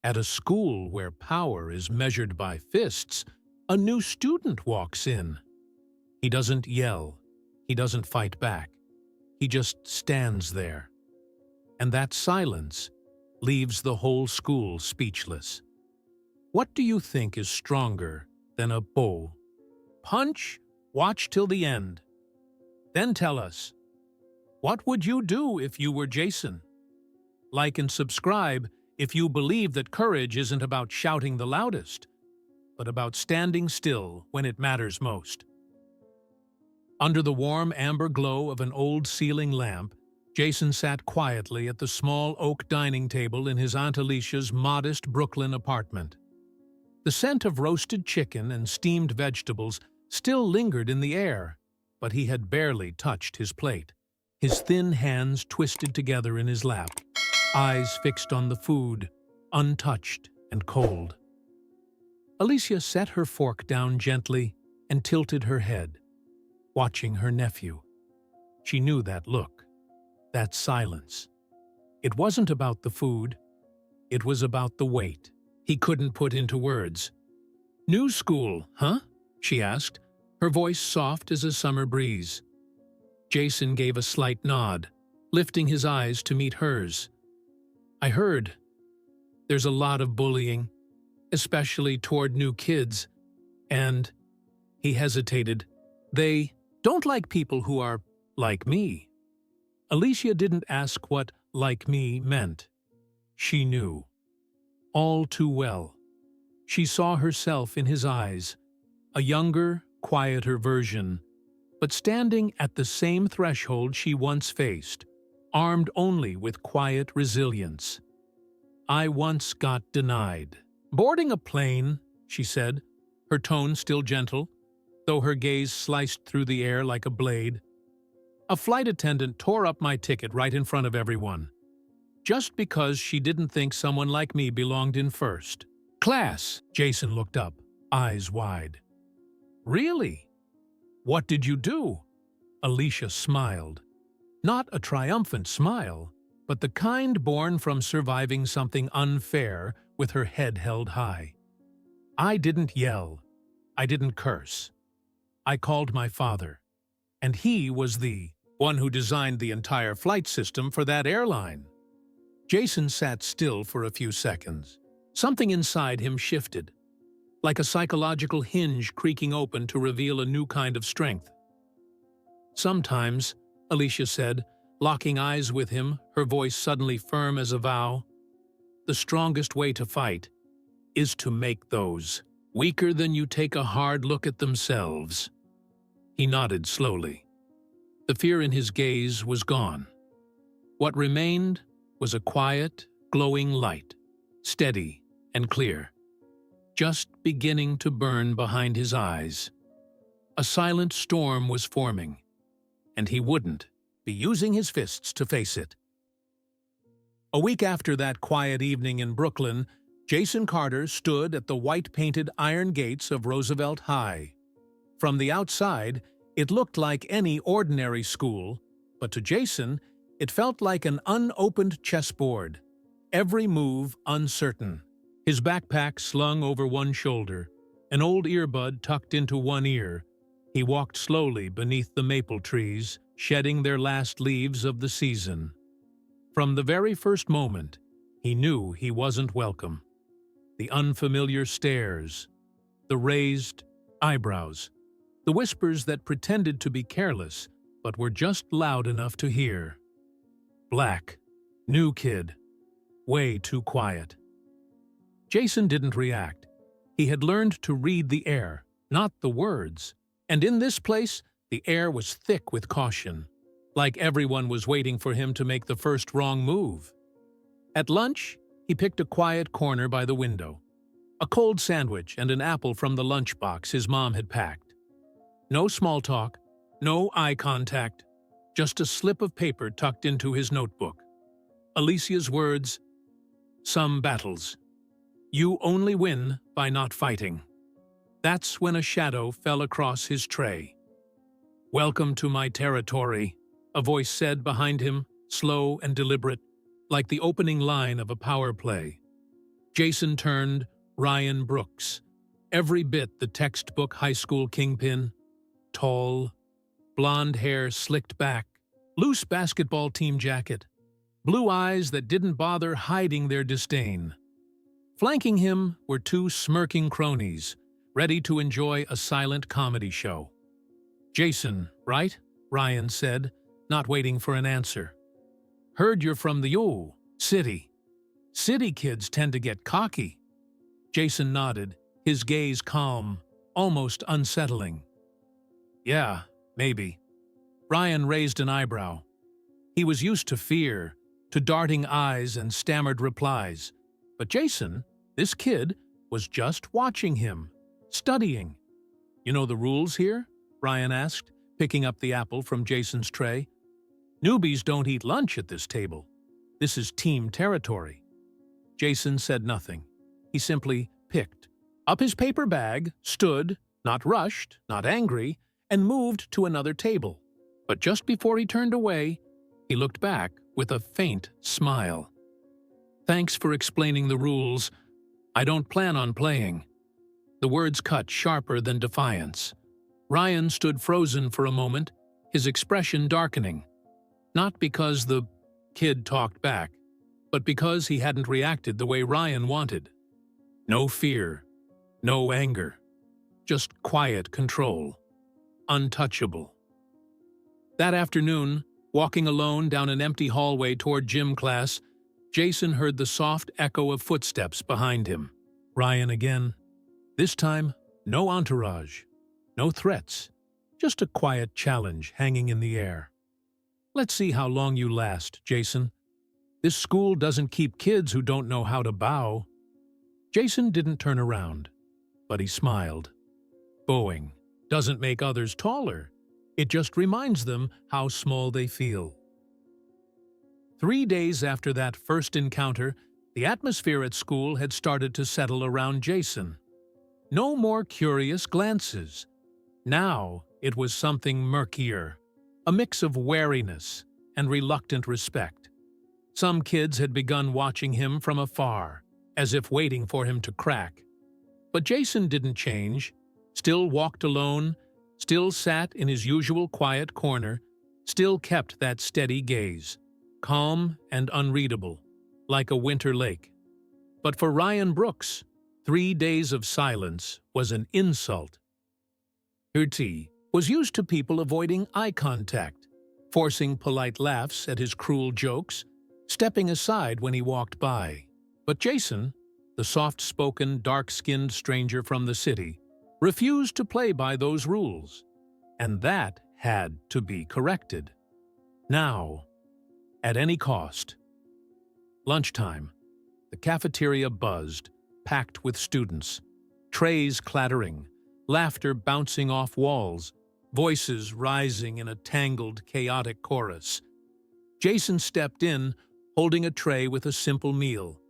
At a school where power is measured by fists, a new student walks in. He doesn't yell. He doesn't fight back. He just stands there. And that silence leaves the whole school speechless. What do you think is stronger than a bull? Punch, watch till the end. Then tell us, what would you do if you were Jason? Like and subscribe if you believe that courage isn't about shouting the loudest, but about standing still when it matters most. Under the warm amber glow of an old ceiling lamp, Jason sat quietly at the small oak dining table in his Aunt Alicia's modest Brooklyn apartment. The scent of roasted chicken and steamed vegetables still lingered in the air, but he had barely touched his plate. His thin hands twisted together in his lap, eyes fixed on the food, untouched and cold. Alicia set her fork down gently and tilted her head, watching her nephew. She knew that look, that silence. It wasn't about the food. It was about the weight he couldn't put into words. "New school, huh?" she asked, her voice soft as a summer breeze. Jason gave a slight nod, lifting his eyes to meet hers. "I heard. There's a lot of bullying, especially toward new kids, and," he hesitated, "they don't like people who are like me." Alicia didn't ask what "like me" meant. She knew. All too well. She saw herself in his eyes, a younger, quieter version, but standing at the same threshold she once faced, armed only with quiet resilience. "I once got denied. Boarding a plane," she said, her tone still gentle, though her gaze sliced through the air like a blade. "A flight attendant tore up my ticket right in front of everyone, just because she didn't think someone like me belonged in first class." Jason looked up, eyes wide. "Really? What did you do?" Alicia smiled. Not a triumphant smile, but the kind born from surviving something unfair with her head held high. "I didn't yell. I didn't curse. I called my father, and he was the one who designed the entire flight system for that airline." Jason sat still for a few seconds. Something inside him shifted, like a psychological hinge creaking open to reveal a new kind of strength. "Sometimes," Alicia said, locking eyes with him, her voice suddenly firm as a vow, "the strongest way to fight is to make those weaker than you take a hard look at themselves." He nodded slowly. The fear in his gaze was gone. What remained was a quiet, glowing light, steady and clear, just beginning to burn behind his eyes. A silent storm was forming, and he wouldn't be using his fists to face it. A week after that quiet evening in Brooklyn, Jason Carter stood at the white-painted iron gates of Roosevelt High. From the outside, it looked like any ordinary school, but to Jason, it felt like an unopened chessboard, every move uncertain. His backpack slung over one shoulder, an old earbud tucked into one ear, he walked slowly beneath the maple trees, shedding their last leaves of the season. From the very first moment, he knew he wasn't welcome. The unfamiliar stares, the raised eyebrows, the whispers that pretended to be careless but were just loud enough to hear. Black, new kid, way too quiet. Jason didn't react. He had learned to read the air, not the words. And in this place, the air was thick with caution, like everyone was waiting for him to make the first wrong move. At lunch, he picked a quiet corner by the window, a cold sandwich and an apple from the lunchbox his mom had packed. No small talk, no eye contact, just a slip of paper tucked into his notebook. Alicia's words, "Some battles. You only win by not fighting." That's when a shadow fell across his tray. "Welcome to my territory," a voice said behind him, slow and deliberate, like the opening line of a power play. Jason turned Ryan Brooks, every bit the textbook high school kingpin, tall, blonde hair slicked back, loose basketball team jacket, blue eyes that didn't bother hiding their disdain. Flanking him were two smirking cronies, ready to enjoy a silent comedy show. "Jason, right?" Ryan said, not waiting for an answer. "Heard you're from the city. City kids tend to get cocky." Jason nodded, his gaze calm, almost unsettling. "Yeah, maybe." Ryan raised an eyebrow. He was used to fear, to darting eyes and stammered replies. But Jason, this kid, was just watching him, studying. "You know the rules here?" Ryan asked, picking up the apple from Jason's tray. "Newbies don't eat lunch at this table. This is team territory." Jason said nothing. He simply picked up his paper bag, stood, not rushed, not angry, and moved to another table. But just before he turned away, he looked back with a faint smile. "Thanks for explaining the rules. I don't plan on playing." The words cut sharper than defiance. Ryan stood frozen for a moment, his expression darkening. Not because the kid talked back, but because he hadn't reacted the way Ryan wanted. No fear, no anger, just quiet control, untouchable. That afternoon, walking alone down an empty hallway toward gym class, Jason heard the soft echo of footsteps behind him. Ryan again. This time, no entourage, no threats, just a quiet challenge hanging in the air. "Let's see how long you last, Jason. This school doesn't keep kids who don't know how to bow." Jason didn't turn around, but he smiled. Bowing doesn't make others taller. It just reminds them how small they feel. 3 days after that first encounter, the atmosphere at school had started to settle around Jason. No more curious glances. Now it was something murkier, a mix of wariness and reluctant respect. Some kids had begun watching him from afar, as if waiting for him to crack. But Jason didn't change, still walked alone, still sat in his usual quiet corner, still kept that steady gaze, calm and unreadable, like a winter lake. But for Ryan Brooks, 3 days of silence was an insult. Heartfelt was used to people avoiding eye contact, forcing polite laughs at his cruel jokes, stepping aside when he walked by. But Jason, the soft-spoken, dark-skinned stranger from the city, refused to play by those rules, and that had to be corrected. Now, at any cost. Lunchtime. The cafeteria buzzed, packed with students, trays clattering, laughter bouncing off walls, voices rising in a tangled, chaotic chorus. Jason stepped in, holding a tray with a simple meal,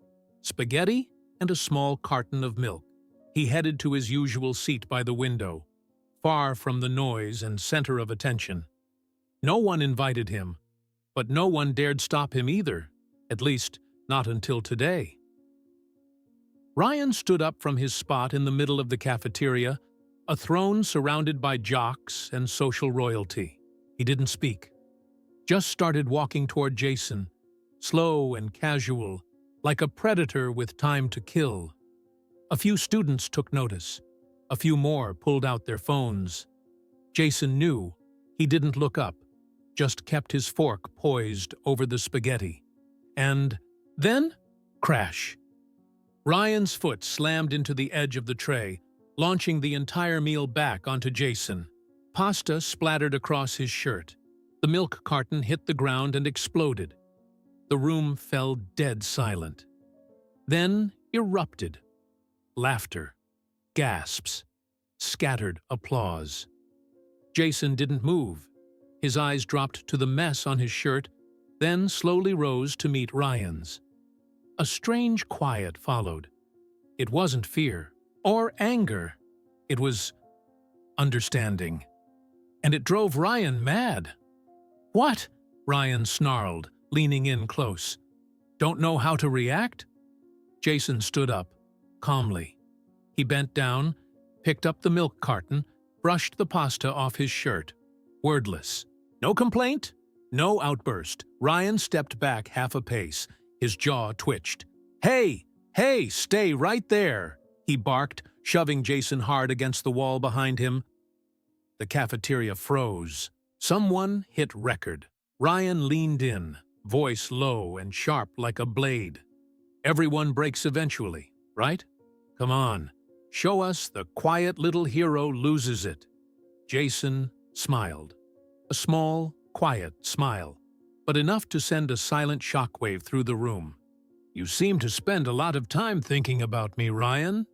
spaghetti and a small carton of milk. He headed to his usual seat by the window, far from the noise and center of attention. No one invited him, but no one dared stop him either, at least not until today. Ryan stood up from his spot in the middle of the cafeteria, a throne surrounded by jocks and social royalty. He didn't speak, just started walking toward Jason, slow and casual, like a predator with time to kill. A few students took notice. A few more pulled out their phones. Jason knew. He didn't look up, just kept his fork poised over the spaghetti. And then, crash. Ryan's foot slammed into the edge of the tray, launching the entire meal back onto Jason. Pasta splattered across his shirt. The milk carton hit the ground and exploded. The room fell dead silent. Then erupted. Laughter, gasps, scattered applause. Jason didn't move. His eyes dropped to the mess on his shirt, then slowly rose to meet Ryan's. A strange quiet followed. It wasn't fear or anger. It was understanding. And it drove Ryan mad. "What?" Ryan snarled, leaning in close. "Don't know how to react?" Jason stood up, calmly. He bent down, picked up the milk carton, brushed the pasta off his shirt. Wordless. No complaint? No outburst. Ryan stepped back half a pace. His jaw twitched. Hey! Hey! Stay right there! He barked, shoving Jason hard against the wall behind him. The cafeteria froze. Someone hit record. Ryan leaned in, voice low and sharp like a blade. Everyone breaks eventually, right? Come on, show us the quiet little hero loses it. Jason smiled. A small, quiet smile, but enough to send a silent shockwave through the room. You seem to spend a lot of time thinking about me, Ryan.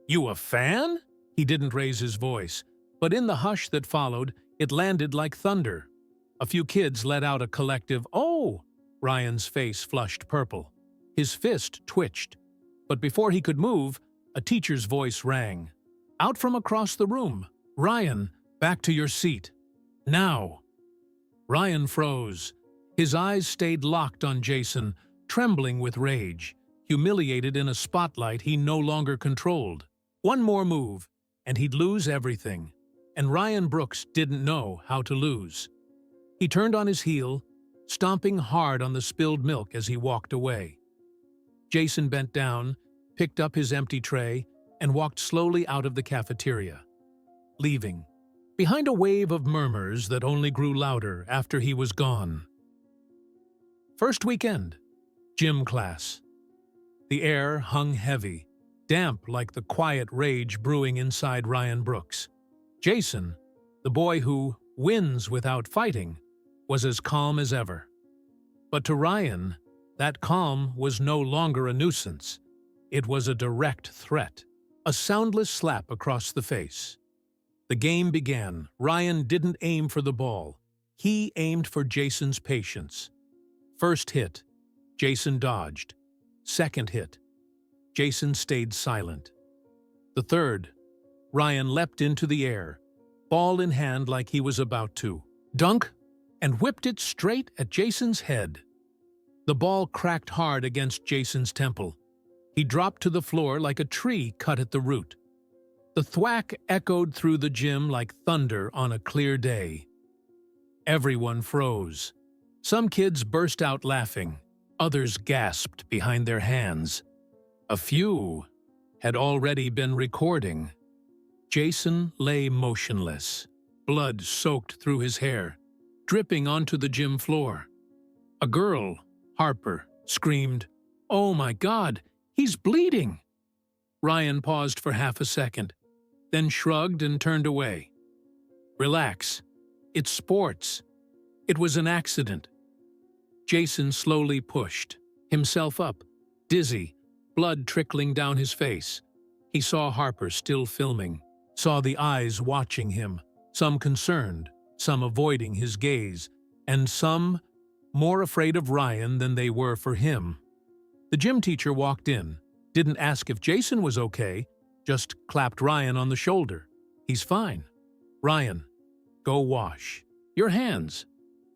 You a fan? He didn't raise his voice, but in the hush that followed, it landed like thunder. A few kids let out a collective, "Oh!" Ryan's face flushed purple. His fist twitched. But before he could move, a teacher's voice rang. Out from across the room, "Ryan, back to your seat. Now!" Ryan froze. His eyes stayed locked on Jason, trembling with rage, humiliated in a spotlight he no longer controlled. One more move, and he'd lose everything. And Ryan Brooks didn't know how to lose. He turned on his heel, stomping hard on the spilled milk as he walked away. Jason bent down, picked up his empty tray, and walked slowly out of the cafeteria, leaving, behind a wave of murmurs that only grew louder after he was gone. First weekend, gym class. The air hung heavy, damp like the quiet rage brewing inside Ryan Brooks. Jason, the boy who wins without fighting, was as calm as ever. But to Ryan, that calm was no longer a nuisance. It was a direct threat, a soundless slap across the face. The game began. Ryan didn't aim for the ball. He aimed for Jason's patience. First hit, Jason dodged. Second hit, Jason stayed silent. The third, Ryan leapt into the air, ball in hand like he was about to dunk, and whipped it straight at Jason's head. The ball cracked hard against Jason's temple. He dropped to the floor like a tree cut at the root. The thwack echoed through the gym like thunder on a clear day. Everyone froze. Some kids burst out laughing. Others gasped behind their hands. A few had already been recording. Jason lay motionless, blood soaked through his hair, dripping onto the gym floor. A girl, Harper, screamed, "Oh my God, he's bleeding!" Ryan paused for half a second, then shrugged and turned away. Relax. It's sports. It was an accident. Jason slowly pushed himself up, dizzy, blood trickling down his face. He saw Harper still filming, saw the eyes watching him, some concerned, some avoiding his gaze, and some more afraid of Ryan than they were for him. The gym teacher walked in, didn't ask if Jason was okay, just clapped Ryan on the shoulder. "He's fine. Ryan, go wash. Your hands.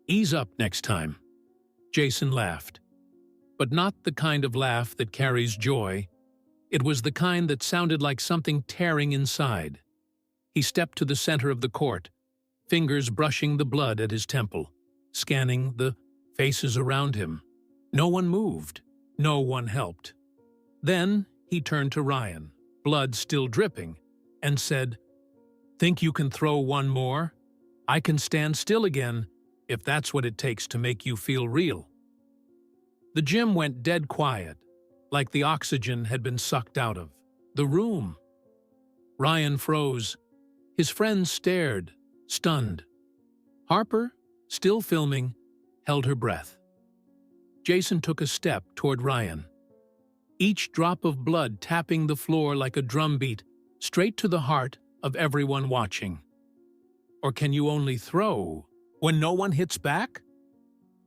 Ease up next time." Jason laughed. But not the kind of laugh that carries joy. It was the kind that sounded like something tearing inside. He stepped to the center of the court, fingers brushing the blood at his temple, scanning the faces around him. No one moved. No one helped. Then he turned to Ryan, blood still dripping, and said, "Think you can throw one more? I can stand still again, if that's what it takes to make you feel real." The gym went dead quiet, like the oxygen had been sucked out of the room. Ryan froze. His friends stared, stunned. Harper, still filming, held her breath. Jason took a step toward Ryan, each drop of blood tapping the floor like a drumbeat, straight to the heart of everyone watching. Or can you only throw when no one hits back?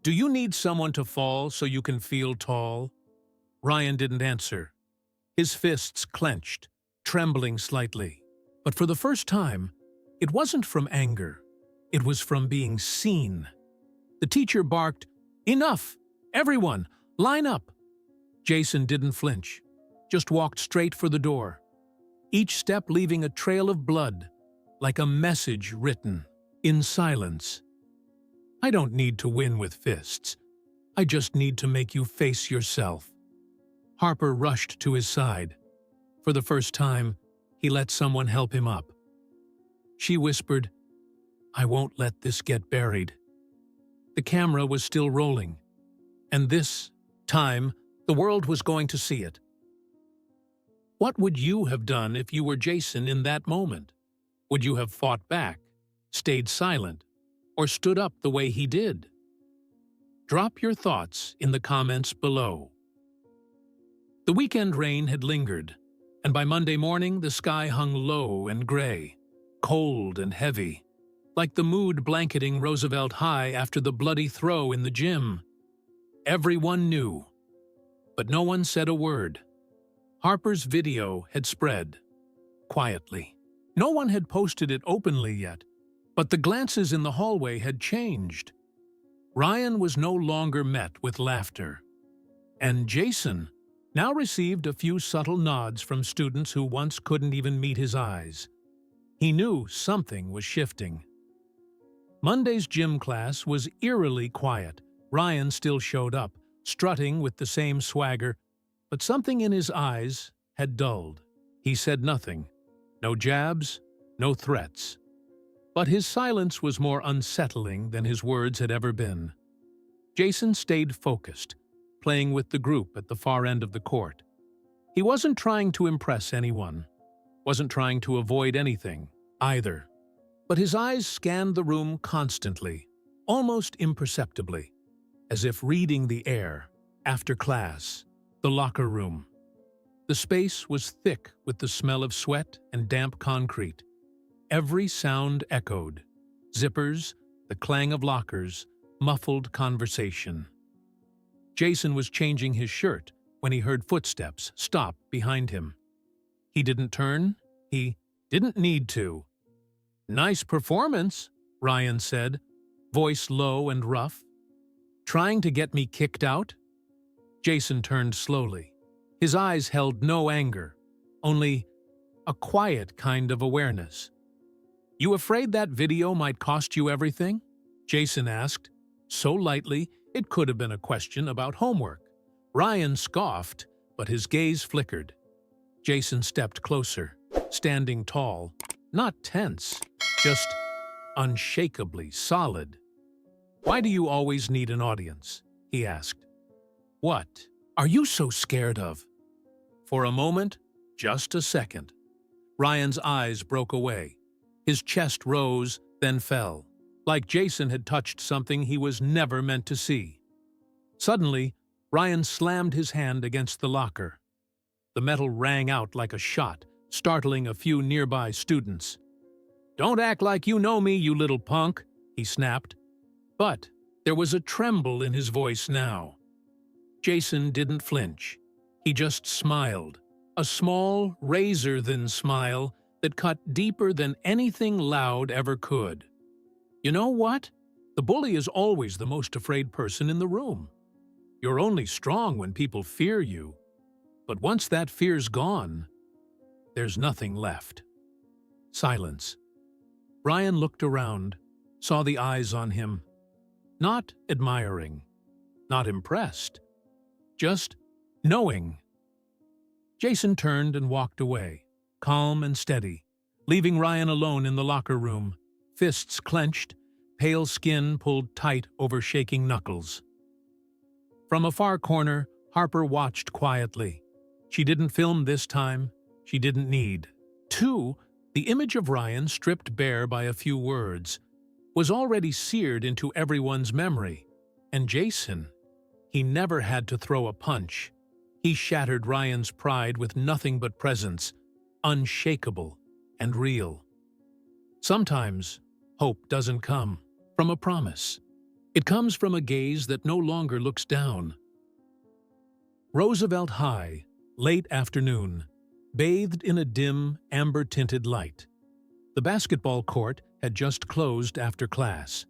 Do you need someone to fall so you can feel tall? Ryan didn't answer. His fists clenched, trembling slightly. But for the first time, it wasn't from anger. It was from being seen. The teacher barked, "Enough! Everyone, line up!" Jason didn't flinch. just walked straight for the door, each step leaving a trail of blood, like a message written in silence. I don't need to win with fists. I just need to make you face yourself. Harper rushed to his side. For the first time, he let someone help him up. She whispered, "I won't let this get buried." The camera was still rolling, and this time, the world was going to see it. What would you have done if you were Jason in that moment? Would you have fought back, stayed silent, or stood up the way he did? Drop your thoughts in the comments below. The weekend rain had lingered, and by Monday morning the sky hung low and gray, cold and heavy, like the mood blanketing Roosevelt High after the bloody throw in the gym. Everyone knew, but no one said a word. Harper's video had spread, quietly. No one had posted it openly yet, but the glances in the hallway had changed. Ryan was no longer met with laughter, and Jason now received a few subtle nods from students who once couldn't even meet his eyes. He knew something was shifting. Monday's gym class was eerily quiet. Ryan still showed up, strutting with the same swagger, but something in his eyes had dulled. He said nothing. No jabs, no threats. But his silence was more unsettling than his words had ever been. Jason stayed focused, playing with the group at the far end of the court. He wasn't trying to impress anyone, wasn't trying to avoid anything, either. But his eyes scanned the room constantly, almost imperceptibly, as if reading the air. After class, the locker room. The space was thick with the smell of sweat and damp concrete. Every sound echoed. Zippers, the clang of lockers, muffled conversation. Jason was changing his shirt when he heard footsteps stop behind him. He didn't turn. He didn't need to. "Nice performance," Ryan said, voice low and rough. "Trying to get me kicked out?" Jason turned slowly. His eyes held no anger, only a quiet kind of awareness. "You afraid that video might cost you everything?" Jason asked, so lightly it could have been a question about homework. Ryan scoffed, but his gaze flickered. Jason stepped closer, standing tall, not tense, just unshakably solid. "Why do you always need an audience?" he asked. "What are you so scared of?" For a moment, just a second, Ryan's eyes broke away. His chest rose, then fell, like Jason had touched something he was never meant to see. Suddenly, Ryan slammed his hand against the locker. The metal rang out like a shot, startling a few nearby students. "Don't act like you know me, you little punk," he snapped. But there was a tremble in his voice now. Jason didn't flinch. He just smiled, a small, razor-thin smile that cut deeper than anything loud ever could. "You know what? The bully is always the most afraid person in the room. You're only strong when people fear you. But once that fear's gone, there's nothing left." Silence. Ryan looked around, saw the eyes on him. Not admiring, not impressed, just knowing. Jason turned and walked away, calm and steady, leaving Ryan alone in the locker room, fists clenched, pale skin pulled tight over shaking knuckles. From a far corner, Harper watched quietly. She didn't film this time. She didn't need. The image of Ryan stripped bare by a few words was already seared into everyone's memory. And Jason, he never had to throw a punch. He shattered Ryan's pride with nothing but presence, unshakable and real. Sometimes, hope doesn't come from a promise. It comes from a gaze that no longer looks down. Roosevelt High, late afternoon, bathed in a dim, amber-tinted light. The basketball court had just closed after class.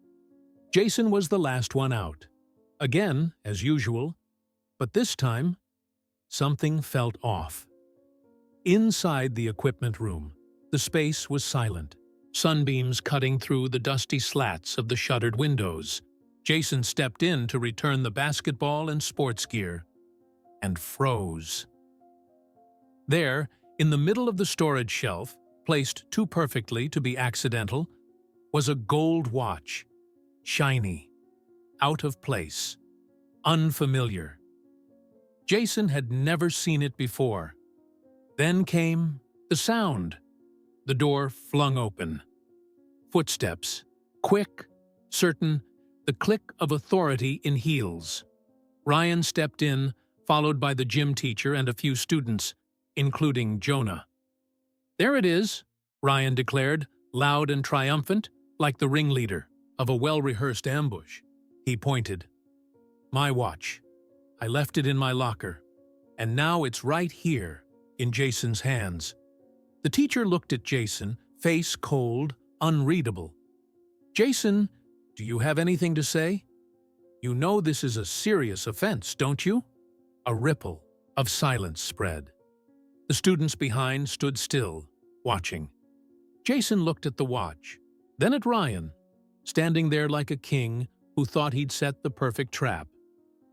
Jason was the last one out. Again, as usual, but this time, something felt off. Inside the equipment room, the space was silent, sunbeams cutting through the dusty slats of the shuttered windows. Jason stepped in to return the basketball and sports gear, and froze. There, in the middle of the storage shelf, placed too perfectly to be accidental, was a gold watch, shiny, out of place, unfamiliar. Jason had never seen it before. Then came the sound. The door flung open. Footsteps, quick, certain, the click of authority in heels. Ryan stepped in, followed by the gym teacher and a few students, including Jonah. "There it is," Ryan declared, loud and triumphant, like the ringleader of a well-rehearsed ambush. He pointed. "My watch. I left it in my locker, and now it's right here, in Jason's hands." The teacher looked at Jason, face cold, unreadable. "Jason, do you have anything to say? You know this is a serious offense, don't you?" A ripple of silence spread. The students behind stood still, watching. Jason looked at the watch, then at Ryan, standing there like a king who thought he'd set the perfect trap,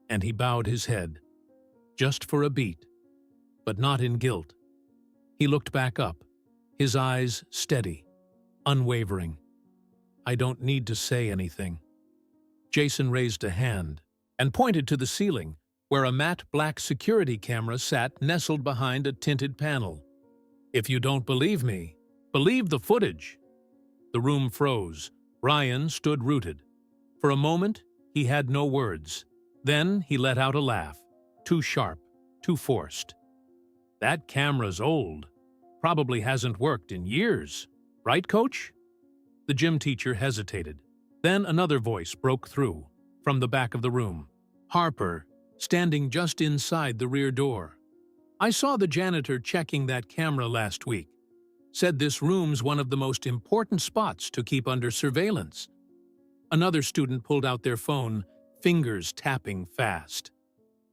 and he bowed his head, just for a beat, but not in guilt. He looked back up, his eyes steady, unwavering. "I don't need to say anything." Jason raised a hand and pointed to the ceiling, where a matte black security camera sat nestled behind a tinted panel. "If you don't believe me, believe the footage." The room froze. Ryan stood rooted. For a moment, he had no words. Then he let out a laugh, too sharp, too forced. "That camera's old. Probably hasn't worked in years. Right, Coach?" The gym teacher hesitated. Then another voice broke through, from the back of the room. Harper, standing just inside the rear door. "I saw the janitor checking that camera last week. Said this room's one of the most important spots to keep under surveillance." Another student pulled out their phone, fingers tapping fast.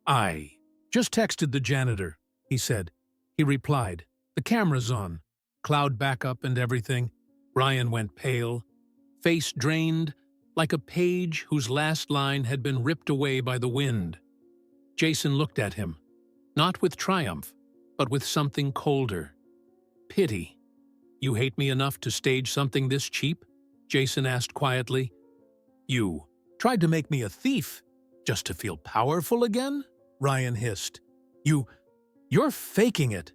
"I just texted the janitor," he said. He replied, "The camera's on. Cloud backup and everything." Ryan went pale, face drained, like a page whose last line had been ripped away by the wind. Jason looked at him, not with triumph, but with something colder. Pity. "You hate me enough to stage something this cheap?" Jason asked quietly. "You tried to make me a thief, just to feel powerful again?" Ryan hissed. You're faking it.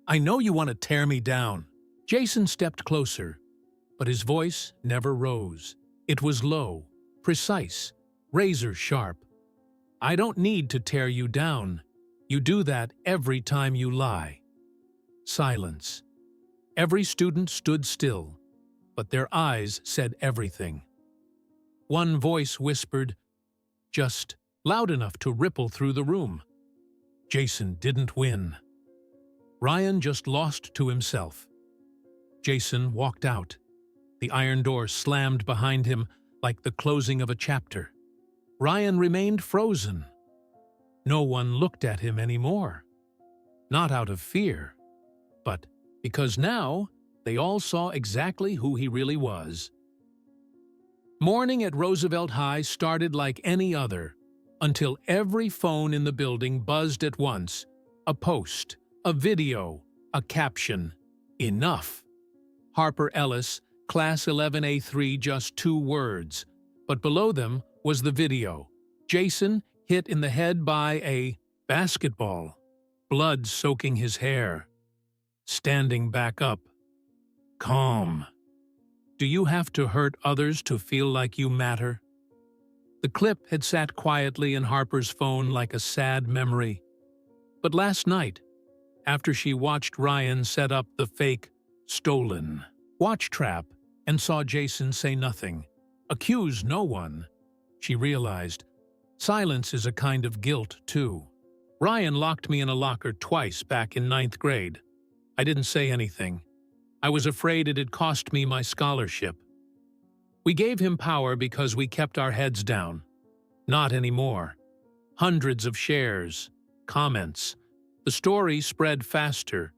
I know you want to tear me down." Jason stepped closer, but his voice never rose. It was low, precise, razor sharp. "I don't need to tear you down. You do that every time you lie." Silence. Every student stood still, but their eyes said everything. One voice whispered, just loud enough to ripple through the room. Jason didn't win. Ryan just lost to himself. Jason walked out. The iron door slammed behind him like the closing of a chapter. Ryan remained frozen. No one looked at him anymore. Not out of fear, but because now they all saw exactly who he really was. Morning at Roosevelt High started like any other, until every phone in the building buzzed at once. A post, a video, a caption. Enough. Harper Ellis, Class 11A3, just 2 words. But below them was the video. Jason hit in the head by a basketball, blood soaking his hair. Standing back up. Calm. Do you have to hurt others to feel like you matter? The clip had sat quietly in Harper's phone like a sad memory. But last night, after she watched Ryan set up the fake, stolen watch trap and saw Jason say nothing, accuse no one, she realized silence is a kind of guilt, too. Ryan locked me in a locker twice back in 9th grade. I didn't say anything. I was afraid it'd cost me my scholarship. We gave him power because we kept our heads down. Not anymore. Hundreds of shares, comments. The story spread faster.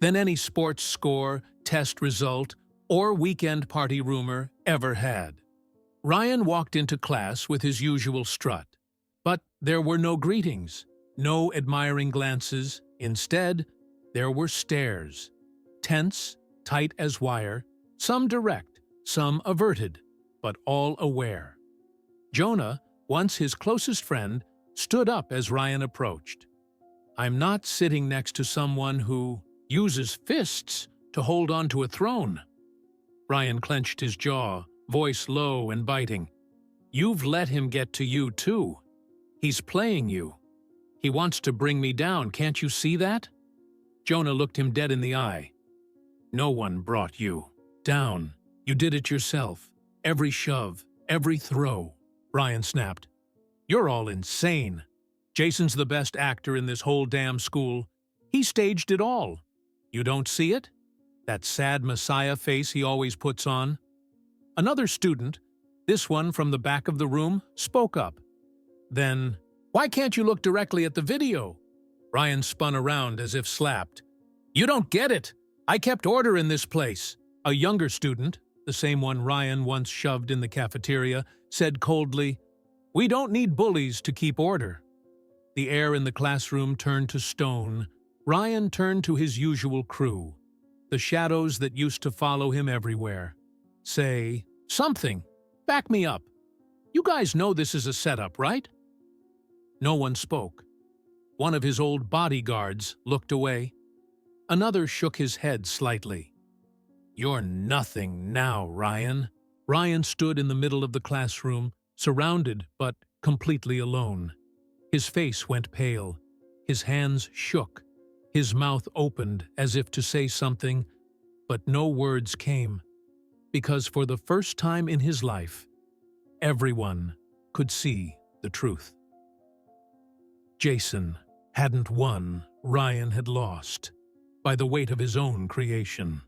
than any sports score, test result, or weekend party rumor ever had. Ryan walked into class with his usual strut, but there were no greetings, no admiring glances. Instead, there were stares, tense, tight as wire, some direct, some averted, but all aware. Jonah, once his closest friend, stood up as Ryan approached. "I'm not sitting next to someone who uses fists to hold on to a throne." Ryan clenched his jaw, voice low and biting. "You've let him get to you, too. He's playing you. He wants to bring me down, can't you see that?" Jonah looked him dead in the eye. "No one brought you down. You did it yourself. Every shove, every throw," Ryan snapped. "You're all insane. Jason's the best actor in this whole damn school. He staged it all. You don't see it? That sad messiah face he always puts on?" Another student, this one from the back of the room, spoke up. Then, "Why can't you look directly at the video?" Ryan spun around as if slapped. "You don't get it. I kept order in this place." A younger student, the same one Ryan once shoved in the cafeteria, said coldly, "We don't need bullies to keep order." The air in the classroom turned to stone. Ryan turned to his usual crew, the shadows that used to follow him everywhere. "Say something. Back me up. You guys know this is a setup, right?" No one spoke. One of his old bodyguards looked away. Another shook his head slightly. "You're nothing now, Ryan." Ryan stood in the middle of the classroom, surrounded but completely alone. His face went pale. His hands shook. His mouth opened as if to say something, but no words came, because for the first time in his life, everyone could see the truth. Jason hadn't won, Ryan had lost, by the weight of his own creation.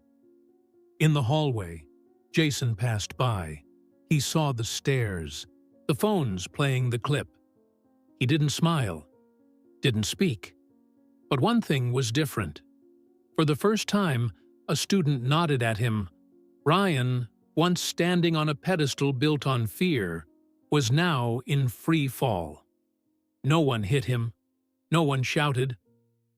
In the hallway, Jason passed by. He saw the stares, the phones playing the clip. He didn't smile, didn't speak. But one thing was different. For the first time, a student nodded at him. Ryan, once standing on a pedestal built on fear, was now in free fall. No one hit him, no one shouted,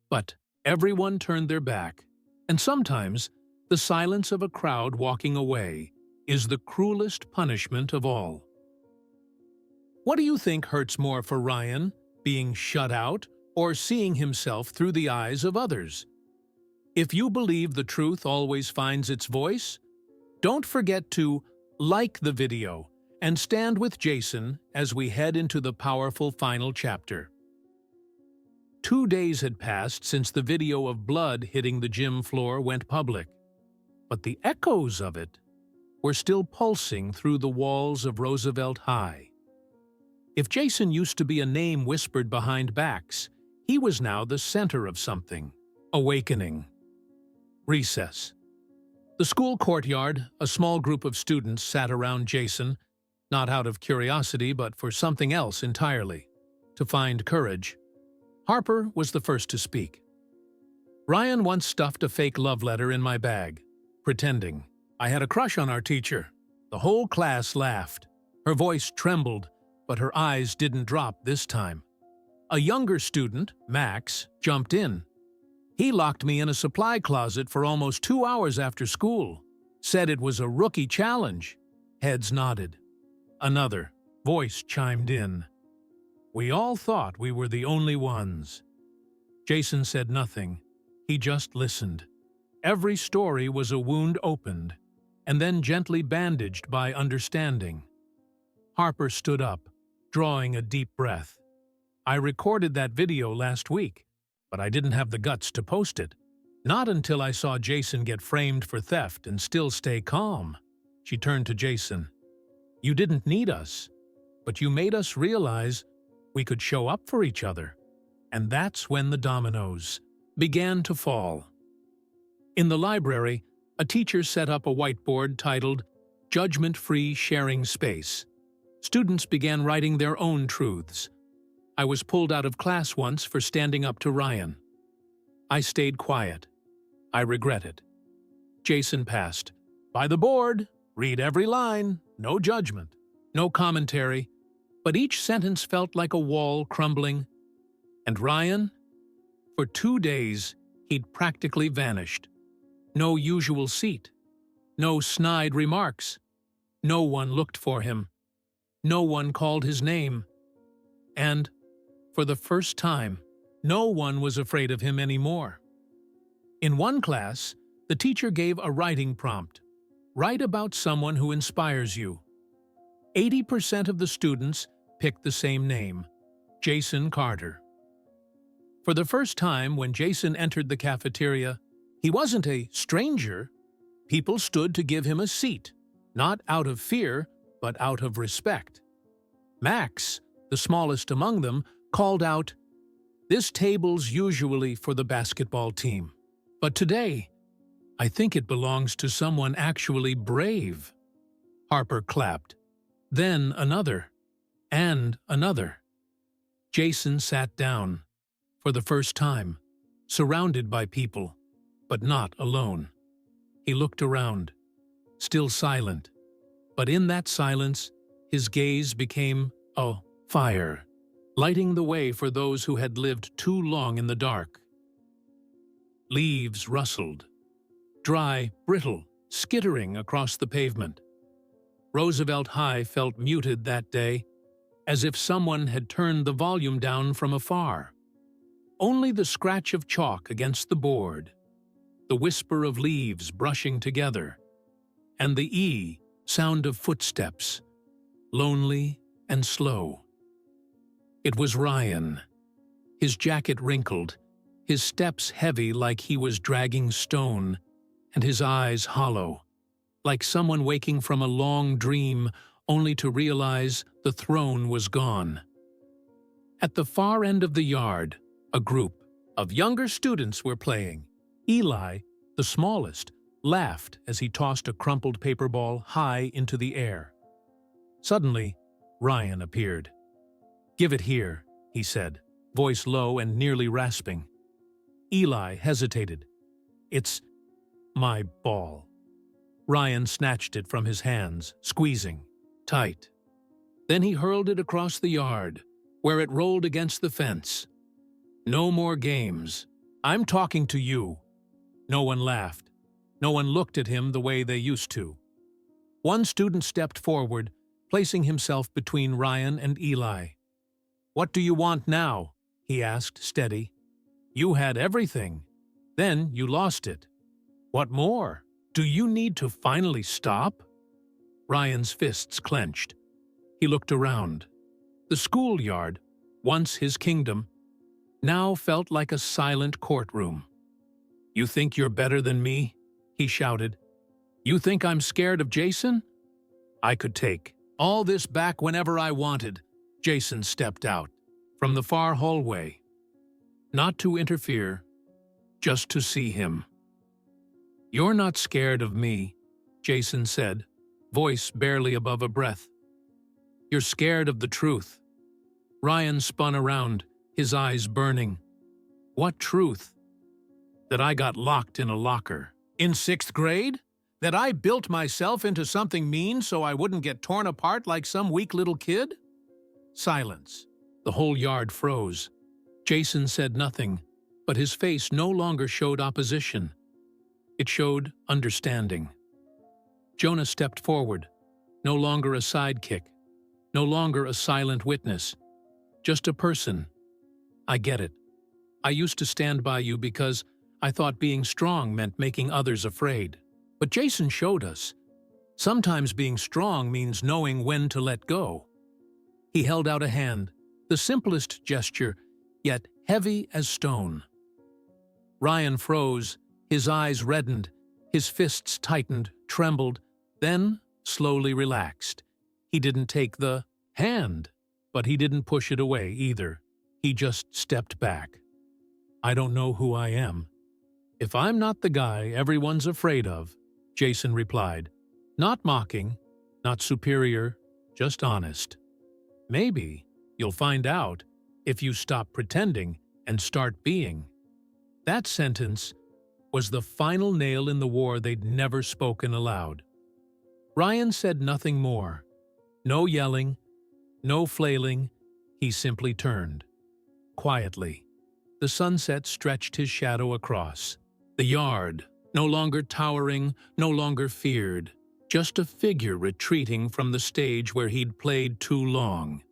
but everyone turned their back, and sometimes the silence of a crowd walking away is the cruelest punishment of all. What do you think hurts more for Ryan, being shut out or seeing himself through the eyes of others? If you believe the truth always finds its voice, don't forget to like the video and stand with Jason as we head into the powerful final chapter. 2 days had passed since the video of blood hitting the gym floor went public, but the echoes of it were still pulsing through the walls of Roosevelt High. If Jason used to be a name whispered behind backs, he was now the center of something. Awakening. Recess. The school courtyard, a small group of students sat around Jason, not out of curiosity but for something else entirely, to find courage. Harper was the first to speak. "Ryan once stuffed a fake love letter in my bag, pretending I had a crush on our teacher." The whole class laughed. Her voice trembled, but her eyes didn't drop this time. A younger student, Max, jumped in. "He locked me in a supply closet for almost 2 hours after school. Said it was a rookie challenge." Heads nodded. Another voice chimed in. "We all thought we were the only ones." Jason said nothing. He just listened. Every story was a wound opened, and then gently bandaged by understanding. Harper stood up, drawing a deep breath. "I recorded that video last week, but I didn't have the guts to post it. Not until I saw Jason get framed for theft and still stay calm." She turned to Jason. "You didn't need us, but you made us realize we could show up for each other." And that's when the dominoes began to fall. In the library, a teacher set up a whiteboard titled "Judgment-Free Sharing Space." Students began writing their own truths. I was pulled out of class once for standing up to Ryan. I stayed quiet. I regret it. Jason passed. By the board, read every line, no judgment, no commentary, but each sentence felt like a wall crumbling. And Ryan? For 2 days, he'd practically vanished. No usual seat, no snide remarks. No one looked for him. No one called his name. And, for the first time, no one was afraid of him anymore. In one class, the teacher gave a writing prompt. Write about someone who inspires you. 80% of the students picked the same name, Jason Carter. For the first time, when Jason entered the cafeteria, he wasn't a stranger. People stood to give him a seat, not out of fear, but out of respect. Max, the smallest among them, called out, "This table's usually for the basketball team, but today, I think it belongs to someone actually brave." Harper clapped. Then another, and another. Jason sat down, for the first time, surrounded by people, but not alone. He looked around, still silent, but in that silence, his gaze became a fire, lighting the way for those who had lived too long in the dark. Leaves rustled, dry, brittle, skittering across the pavement. Roosevelt High felt muted that day, as if someone had turned the volume down from afar. Only the scratch of chalk against the board, the whisper of leaves brushing together, and the sound of footsteps, lonely and slow. It was Ryan, his jacket wrinkled, his steps heavy like he was dragging stone, and his eyes hollow, like someone waking from a long dream only to realize the throne was gone. At the far end of the yard, a group of younger students were playing. Eli, the smallest, laughed as he tossed a crumpled paper ball high into the air. Suddenly, Ryan appeared. "Give it here," he said, voice low and nearly rasping. Eli hesitated. "It's my ball." Ryan snatched it from his hands, squeezing tight. Then he hurled it across the yard, where it rolled against the fence. "No more games. I'm talking to you." No one laughed. No one looked at him the way they used to. One student stepped forward, placing himself between Ryan and Eli. "What do you want now?" he asked, steady. "You had everything. Then you lost it. What more? Do you need to finally stop?" Ryan's fists clenched. He looked around. The schoolyard, once his kingdom, now felt like a silent courtroom. "You think you're better than me?" he shouted. "You think I'm scared of Jason? I could take all this back whenever I wanted." Jason stepped out from the far hallway, not to interfere, just to see him. "You're not scared of me," Jason said, voice barely above a breath. "You're scared of the truth." Ryan spun around, his eyes burning. "What truth? That I got locked in a locker in 6th grade? That I built myself into something mean so I wouldn't get torn apart like some weak little kid?" Silence. The whole yard froze. Jason said nothing, but his face no longer showed opposition. It showed understanding. Jonah stepped forward, no longer a sidekick, no longer a silent witness, just a person. "I get it. I used to stand by you because I thought being strong meant making others afraid. But Jason showed us. Sometimes being strong means knowing when to let go." He held out a hand, the simplest gesture, yet heavy as stone. Ryan froze, his eyes reddened, his fists tightened, trembled, then slowly relaxed. He didn't take the hand, but he didn't push it away either. He just stepped back. "I don't know who I am. If I'm not the guy everyone's afraid of," Jason replied. Not mocking, not superior, just honest. "Maybe you'll find out if you stop pretending and start being." That sentence, was the final nail in the war they'd never spoken aloud. Ryan said nothing more. No yelling, no flailing, he simply turned. Quietly, the sunset stretched his shadow across. The yard, no longer towering, no longer feared, just a figure retreating from the stage where he'd played too long.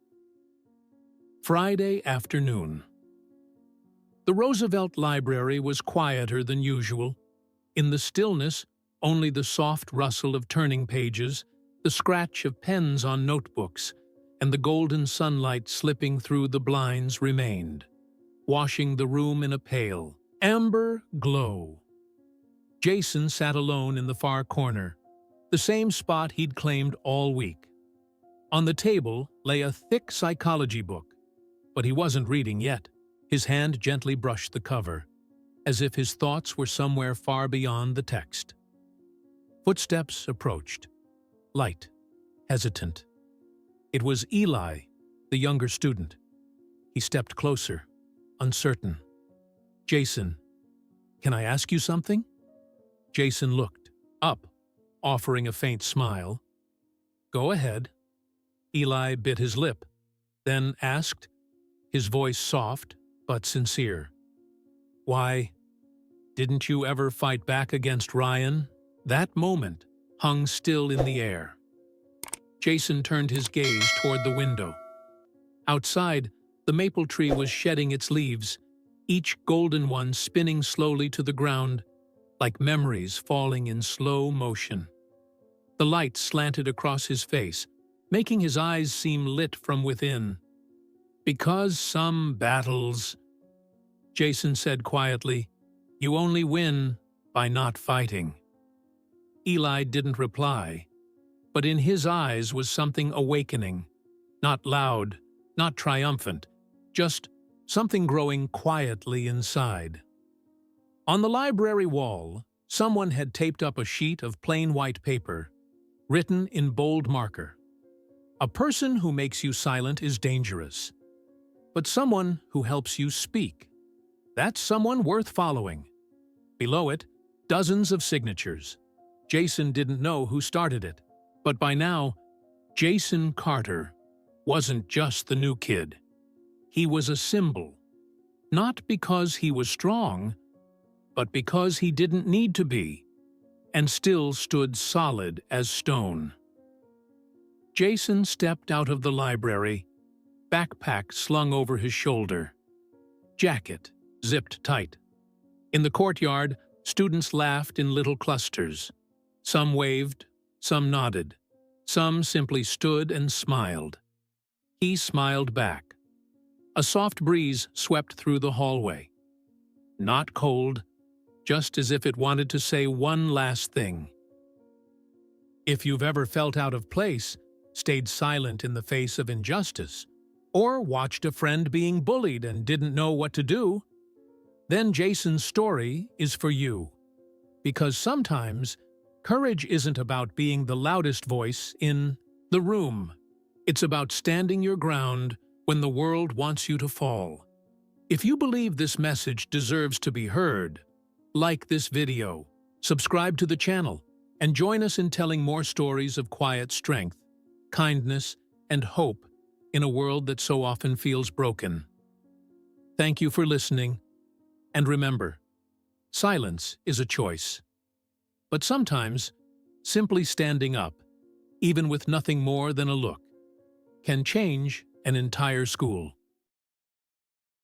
Friday afternoon. The Roosevelt Library was quieter than usual. In the stillness, only the soft rustle of turning pages, the scratch of pens on notebooks, and the golden sunlight slipping through the blinds remained, washing the room in a pale, amber glow. Jason sat alone in the far corner, the same spot he'd claimed all week. On the table lay a thick psychology book, but he wasn't reading yet. His hand gently brushed the cover, as if his thoughts were somewhere far beyond the text. Footsteps approached, light, hesitant. It was Eli, the younger student. He stepped closer, uncertain. "Jason, can I ask you something?" Jason looked up, offering a faint smile. "Go ahead." Eli bit his lip, then asked, his voice soft but sincere. "Why, didn't you ever fight back against Ryan?" That moment hung still in the air. Jason turned his gaze toward the window. Outside, the maple tree was shedding its leaves, each golden one spinning slowly to the ground, like memories falling in slow motion. The light slanted across his face, making his eyes seem lit from within. "Because some battles," Jason said quietly, "you only win by not fighting." Eli didn't reply, but in his eyes was something awakening, not loud, not triumphant, just something growing quietly inside. On the library wall, someone had taped up a sheet of plain white paper, written in bold marker. "A person who makes you silent is dangerous, but someone who helps you speak, that's someone worth following." Below it, dozens of signatures. Jason didn't know who started it, but by now, Jason Carter wasn't just the new kid. He was a symbol, not because he was strong, but because he didn't need to be, and still stood solid as stone. Jason stepped out of the library, backpack slung over his shoulder, jacket zipped tight. In the courtyard, students laughed in little clusters. Some waved, some nodded, some simply stood and smiled. He smiled back. A soft breeze swept through the hallway. Not cold, just as if it wanted to say one last thing. If you've ever felt out of place, stayed silent in the face of injustice, or watched a friend being bullied and didn't know what to do, then Jason's story is for you. Because sometimes, courage isn't about being the loudest voice in the room. It's about standing your ground when the world wants you to fall. If you believe this message deserves to be heard, like this video, subscribe to the channel, and join us in telling more stories of quiet strength, kindness, and hope in a world that so often feels broken. Thank you for listening, and remember, silence is a choice. But sometimes, simply standing up, even with nothing more than a look, can change an entire school.